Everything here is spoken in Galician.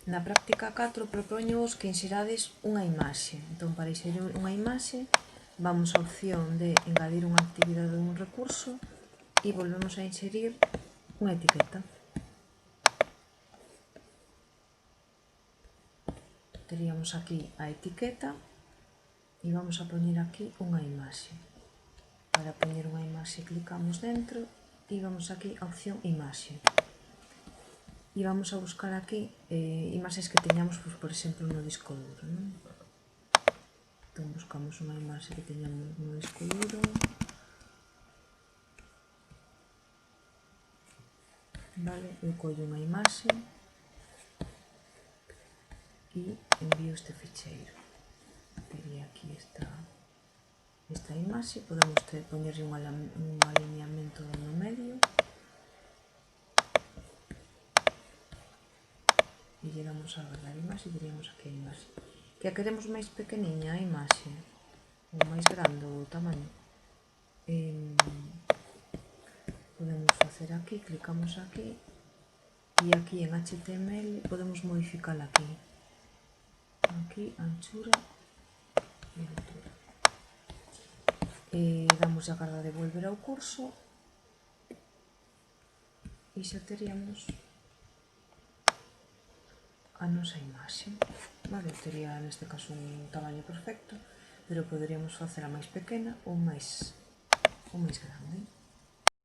Na práctica 4 propoños que inserades unha imaxe. Entón, para inserir unha imaxe, vamos á opción de engadir unha actividade ou un recurso e volvemos a inserir unha etiqueta. Teríamos aquí a etiqueta e vamos a poñer aquí unha imaxe. Para poñer unha imaxe clicamos dentro e vamos aquí á opción imaxe. E vamos a buscar aquí imaxes que teñamos, por exemplo, no disco duro, non? Entón buscamos unha imaxe que teñamos no disco duro. Vale, eu collo unha imaxe e envío este ficheiro. Tería aquí esta imaxe, podemos poñerlle un alineamento no medio e lle damos a guardar imaxe e diríamos aquí a imaxe. Que a queremos máis pequeniña a imaxe, ou máis grande o tamaño, podemos facer aquí, clicamos aquí e aquí en HTML podemos modificar aquí anchura e altura. Damos a carga de volver ao curso e xa teríamos a nosa imaxe. Vale, tería neste caso un tamaño perfecto, pero poderíamos facela máis pequena ou máis grande.